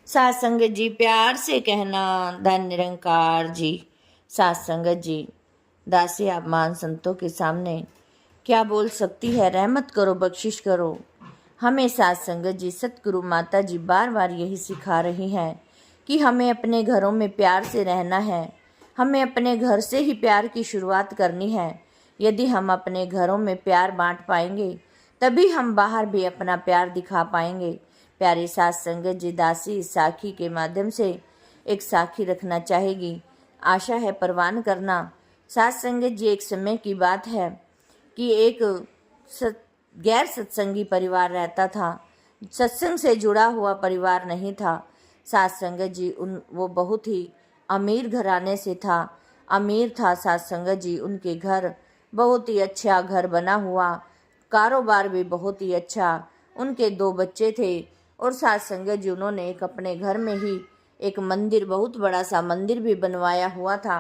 सात संगत जी प्यार से कहना, धन निरंकार जी। सात संगत जी, दासी आप मान संतों के सामने क्या बोल सकती है। रहमत करो, बख्शिश करो हमें। सात संगत जी, सतगुरु माता जी बार बार यही सिखा रही हैं कि हमें अपने घरों में प्यार से रहना है। हमें अपने घर से ही प्यार की शुरुआत करनी है। यदि हम अपने घरों में प्यार बांट पाएंगे तभी हम बाहर भी अपना प्यार दिखा पाएंगे। प्यारी सात संगत जी, दासी इस साखी के माध्यम से एक साखी रखना चाहेगी। आशा है परवान करना। सात संगत जी, एक समय की बात है कि एक गैर सत्संगी परिवार रहता था। सत्संग से जुड़ा हुआ परिवार नहीं था। सात संगत जी, वो बहुत ही अमीर घराने से था। अमीर था सात संगत जी। उनके घर बहुत ही अच्छा घर बना हुआ, कारोबार भी बहुत ही अच्छा। उनके 2 बच्चे थे और सात संगत जी, उन्होंने एक अपने घर में ही एक मंदिर, बहुत बड़ा सा मंदिर भी बनवाया हुआ था।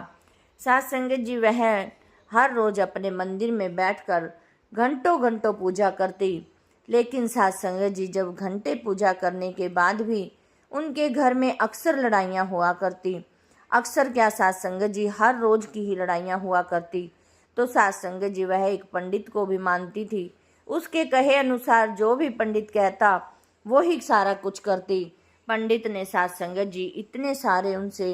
सात संगत जी, वह हर रोज अपने मंदिर में बैठकर घंटों घंटों पूजा करती। लेकिन सात संगत जी, जब घंटे पूजा करने के बाद भी उनके घर में अक्सर लड़ाइयाँ हुआ करती। अक्सर क्या, सात संगत जी, हर रोज की ही लड़ाइयाँ हुआ करती। तो सात संगत जी, वह एक पंडित को भी मानती थी। उसके कहे अनुसार जो भी पंडित कहता वो ही सारा कुछ करती। पंडित ने सात संगत जी इतने सारे उनसे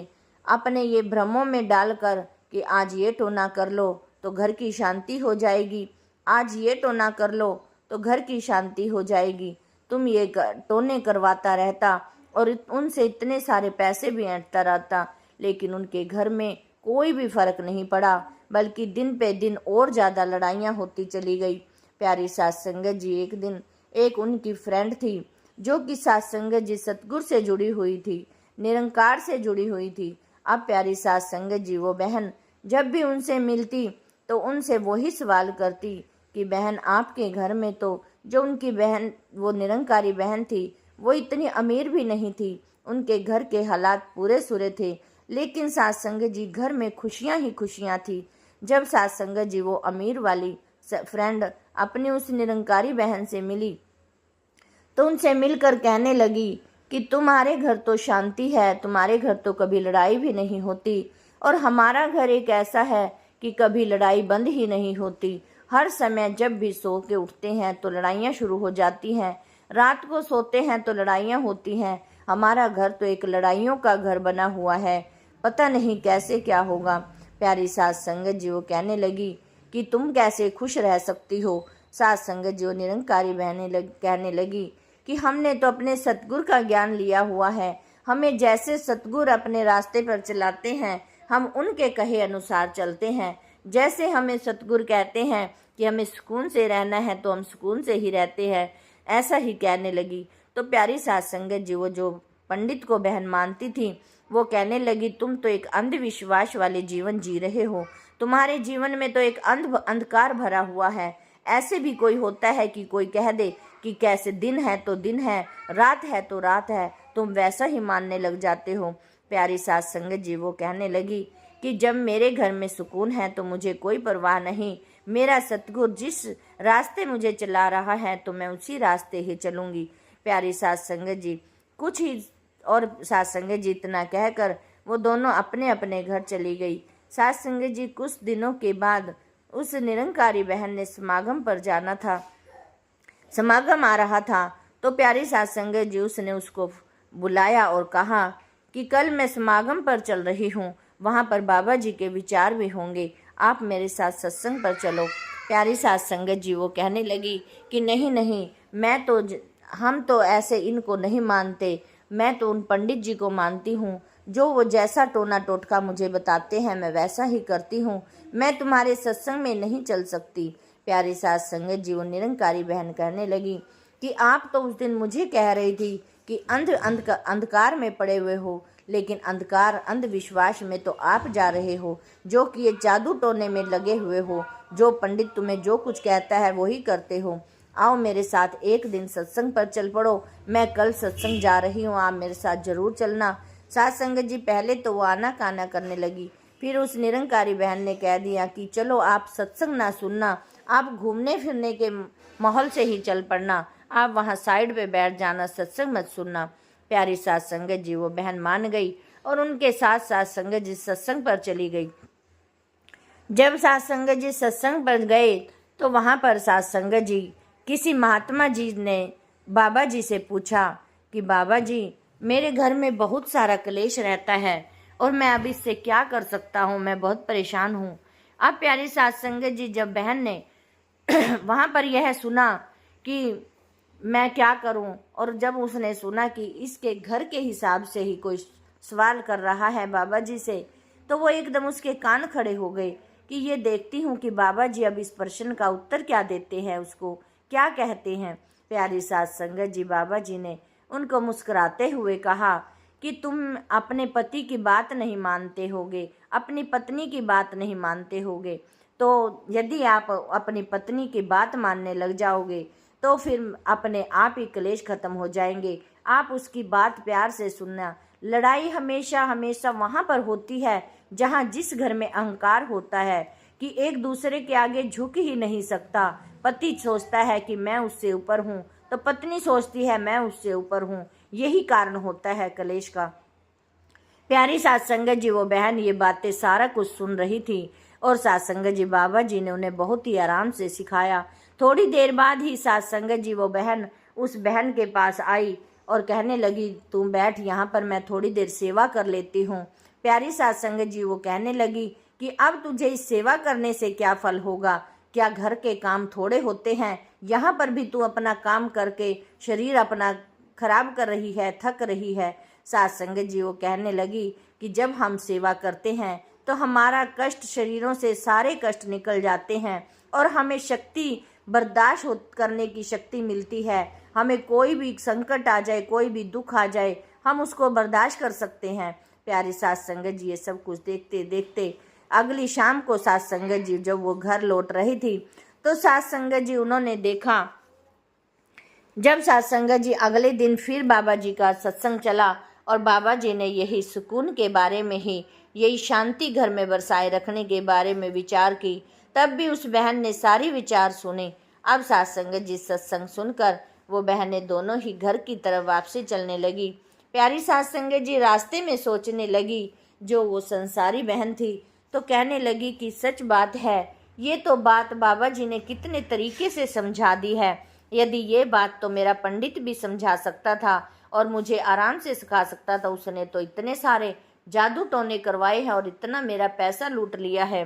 अपने ये भ्रमों में डालकर कि आज ये टोना कर लो तो घर की शांति हो जाएगी, आज ये टोना कर लो तो घर की शांति हो जाएगी, तुम ये टोने करवाता रहता और उनसे इतने सारे पैसे भी ऐंठता रहता। लेकिन उनके घर में कोई भी फर्क नहीं पड़ा, बल्कि दिन पे दिन और ज़्यादा लड़ाइयाँ होती चली गई। प्यारी सात संगत जी, एक दिन एक उनकी फ्रेंड थी जो कि सात संगत जी सतगुरु से जुड़ी हुई थी, निरंकार से जुड़ी हुई थी। अब प्यारी सात संगत जी, वो बहन जब भी उनसे मिलती तो उनसे वही सवाल करती कि बहन, आपके घर में तो, जो उनकी बहन, वो निरंकारी बहन थी, वो इतनी अमीर भी नहीं थी। उनके घर के हालात पूरे सुरे थे, लेकिन सात संगत जी घर में खुशियां ही खुशियां थी। जब सात संगत जी वो अमीर वाली फ्रेंड अपनी उस निरंकारी बहन से मिली तो उनसे मिलकर कहने लगी कि तुम्हारे घर तो शांति है, तुम्हारे घर तो कभी लड़ाई भी नहीं होती, और हमारा घर एक ऐसा है कि कभी लड़ाई बंद ही नहीं होती। हर समय जब भी सो के उठते हैं तो लड़ाइयाँ शुरू हो जाती हैं, रात को सोते हैं तो लड़ाइयाँ होती हैं। हमारा घर तो एक लड़ाइयों का घर बना हुआ है, पता नहीं कैसे क्या होगा। प्यारी सात संगत जी, वो कहने लगी कि तुम कैसे खुश रह सकती हो। सात संगत जी, वो निरंकारी कहने लगी कि हमने तो अपने सतगुरु का ज्ञान लिया हुआ है। हमें जैसे सतगुरु अपने रास्ते पर चलाते हैं, हम उनके कहे अनुसार चलते हैं। जैसे हमें सतगुरु कहते हैं कि हमें सुकून से रहना है तो हम सुकून से ही रहते हैं, ऐसा ही कहने लगी। तो प्यारी सात संगत जी, वो जो पंडित को बहन मानती थी, वो कहने लगी, तुम तो एक अंधविश्वास वाले जीवन जी रहे हो। तुम्हारे जीवन में तो एक अंधकार भरा हुआ है। ऐसे भी कोई होता है कि कोई कह दे कि कैसे दिन है तो दिन है, रात है तो रात है, तुम वैसा ही मानने लग जाते हो। प्यारी सात संगत जी, वो कहने लगी कि जब मेरे घर में सुकून है तो मुझे कोई परवाह नहीं। मेरा सतगुरु जिस रास्ते मुझे चला रहा है तो मैं उसी रास्ते ही चलूँगी। प्यारी सात संगत जी, कुछ ही और सात संगत जी इतना कहकर वो दोनों अपने अपने घर चली गई। सात संगत जी, कुछ दिनों के बाद उस निरंकारी बहन ने समागम पर जाना था। समागम आ रहा था तो प्यारी सात संगत जी, उसने उसको बुलाया और कहा कि कल मैं समागम पर चल रही हूँ, वहाँ पर बाबा जी के विचार भी होंगे, आप मेरे साथ सत्संग पर चलो। प्यारी सात संगत जी, वो कहने लगी कि नहीं नहीं, हम तो ऐसे इनको नहीं मानते। मैं तो उन पंडित जी को मानती हूँ, जो वो जैसा टोना टोटका मुझे बताते हैं मैं वैसा ही करती हूँ। मैं तुम्हारे सत्संग में नहीं चल सकती। प्यारी सात संगत जी, वो निरंकारी बहन कहने लगी कि आप तो उस दिन मुझे कह रही थी कि अंधकार में पड़े हुए हो, लेकिन अंधकार अंधविश्वास में तो आप जा रहे हो, जो कि ये जादू टोने में लगे हुए हो। जो पंडित तुम्हें जो कुछ कहता है वही करते हो। आओ मेरे साथ एक दिन सत्संग पर चल पड़ो, मैं कल सत्संग जा रही हूँ, आप मेरे साथ जरूर चलना। सात संगत जी, पहले तो वो आना काना करने लगी, फिर उस निरंकारी बहन ने कह दिया कि चलो आप सत्संग ना सुनना, आप घूमने फिरने के माहौल से ही चल पड़ना, आप वहाँ साइड पे बैठ जाना, सत्संग मत सुनना। प्यारी साथ संगत जी वो बहन मान गई और उनके साथ साथ संगत जी सत्संग पर चली गई। जब साथ संगत जी सत्संग पर गए तो वहाँ पर साथ संगत जी किसी महात्मा जी ने बाबा जी से पूछा कि बाबा जी मेरे घर में बहुत सारा क्लेश रहता है और मैं अब इससे क्या कर सकता हूँ, मैं बहुत परेशान हूँ। अब प्यारी साथ संगत जी जब बहन ने वहाँ पर यह सुना कि मैं क्या करूं, और जब उसने सुना कि इसके घर के हिसाब से ही कोई सवाल कर रहा है बाबा जी से, तो वो एकदम उसके कान खड़े हो गए कि ये देखती हूँ कि बाबा जी अब इस प्रश्न का उत्तर क्या देते हैं, उसको क्या कहते हैं। प्यारी साथ संगत जी बाबा जी ने उनको मुस्कुराते हुए कहा कि तुम अपने पति की बात नहीं मानते होगे, अपनी पत्नी की बात नहीं मानते होगे, तो यदि आप अपनी पत्नी की बात मानने लग जाओगे तो फिर अपने आप ही क्लेश खत्म हो जाएंगे। आप उसकी बात प्यार से सुनना। लड़ाई हमेशा हमेशा वहाँ पर होती है जहाँ जिस घर में अहंकार होता है कि एक दूसरे के आगे झुक ही नहीं सकता। पति सोचता है कि मैं उससे ऊपर हूँ तो पत्नी सोचती है मैं उससे ऊपर हूँ, यही कारण होता है क्लेश का। प्यारी साथ संगत जी वो बहन ये बातें सारा कुछ सुन रही थी और साथ संगत जी बाबा जी ने उन्हें बहुत ही आराम से सिखाया। थोड़ी देर बाद ही साथ संगत जी वो बहन उस बहन के पास आई और कहने लगी तुम बैठ यहाँ पर, मैं थोड़ी देर सेवा कर लेती हूँ। प्यारी साथ संगत जी वो कहने लगी कि अब तुझे इस सेवा करने से क्या फल होगा, क्या घर के काम थोड़े होते हैं, यहाँ पर भी तू अपना काम करके शरीर अपना खराब कर रही है, थक रही है। साथ संगत जी वो कहने लगी कि जब हम सेवा करते हैं तो हमारा कष्ट शरीरों से सारे कष्ट निकल जाते हैं और हमें शक्ति बर्दाश्त करने की शक्ति मिलती है। हमें कोई भी संकट आ जाए, कोई भी दुख आ जाए, हम उसको बर्दाश्त कर सकते हैं। प्यारी साथ संगत जी ये सब कुछ देखते देखते अगली शाम को साथ संगत जी जब वो घर लौट रही थी तो साथ संगत जी उन्होंने देखा, जब साथ संगत जी अगले दिन फिर बाबा जी का सत्संग चला और बाबा जी ने यही सुकून के बारे में ही, यही शांति घर में बरसाए रखने के बारे में विचार की, तब भी उस बहन ने सारी विचार सुने। अब साथ संगत जी सत्संग सुनकर वो बहनें दोनों ही घर की तरफ वापसी चलने लगी। प्यारी साथ संगत जी रास्ते में सोचने लगी, जो वो संसारी बहन थी, तो कहने लगी कि सच बात है, ये तो बात बाबा जी ने कितने तरीके से समझा दी है। यदि ये बात तो मेरा पंडित भी समझा सकता था और मुझे आराम से सिखा सकता था, उसने तो इतने सारे जादू टोने करवाए हैं और इतना मेरा पैसा लूट लिया है।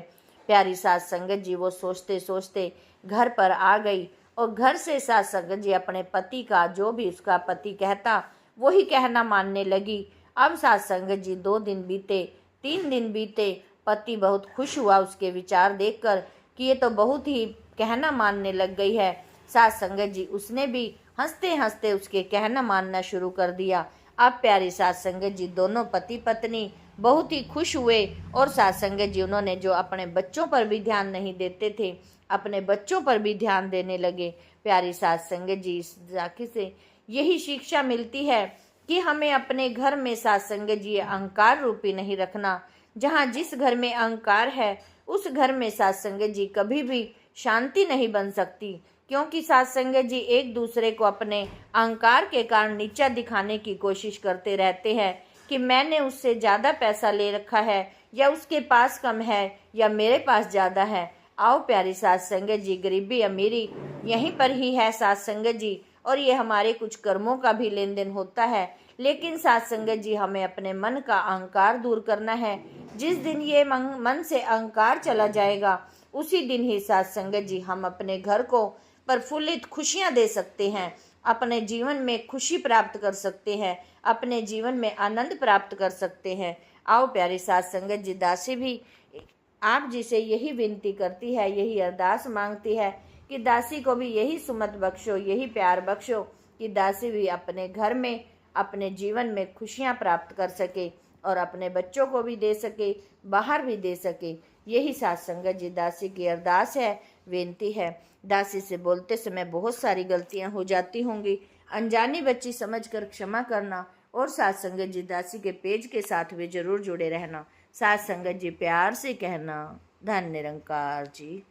प्यारी साथ संगत जी वो सोचते सोचते घर पर आ गई और घर से साथ संगत जी अपने पति का जो भी उसका पति कहता वही कहना मानने लगी। अब साथ संगत जी 2 दिन बीते, 3 दिन बीते, पति बहुत खुश हुआ उसके विचार देखकर कि ये तो बहुत ही कहना मानने लग गई है। साथ संगत जी उसने भी हंसते हंसते उसके कहना मानना शुरू कर दिया। अब प्यारी साथ संगत जी दोनों पति पत्नी बहुत ही खुश हुए और साथ संगत जी उन्होंने जो अपने बच्चों पर भी ध्यान नहीं देते थे, अपने बच्चों पर भी ध्यान देने लगे। प्यारी साथ संगत जी इस जाके से यही शिक्षा मिलती है कि हमें अपने घर में साथ संगत जी अहंकार रूपी नहीं रखना। जहाँ जिस घर में अहंकार है उस घर में साथ संगत जी कभी भी शांति नहीं बन सकती, क्योंकि साथ संगत जी एक दूसरे को अपने अहंकार के कारण नीचा दिखाने की कोशिश करते रहते हैं कि मैंने उससे ज़्यादा पैसा ले रखा है या उसके पास कम है या मेरे पास ज़्यादा है। आओ प्यारी साथ संगत जी, गरीबी अमीरी यहीं पर ही है साथ संगत जी, और ये हमारे कुछ कर्मों का भी लेन देन होता है। लेकिन साथ संगत जी हमें अपने मन का अहंकार दूर करना है। जिस दिन ये मन से अहंकार चला जाएगा उसी दिन ही साथ संगत जी हम अपने घर को प्रफुल्लित खुशियां दे सकते हैं, अपने जीवन में खुशी प्राप्त कर सकते हैं, अपने जीवन में आनंद प्राप्त कर सकते हैं। आओ प्यारी साथ संगत जी, दासी भी आप जी से यही विनती करती है, यही अरदास मांगती है कि दासी को भी यही सुमत बख्शो, यही प्यार बख्शो कि दासी भी अपने घर में अपने जीवन में खुशियां प्राप्त कर सके और अपने बच्चों को भी दे सके, बाहर भी दे सके। यही साथ संगत जी दासी की अरदास है, विनती है। दासी से बोलते समय बहुत सारी गलतियां हो जाती होंगी, अनजानी बच्ची समझकर क्षमा करना और साथ संगत जी दासी के पेज के साथ भी जरूर जुड़े रहना। साथ संगत जी प्यार से कहना, धन्य निरंकार जी।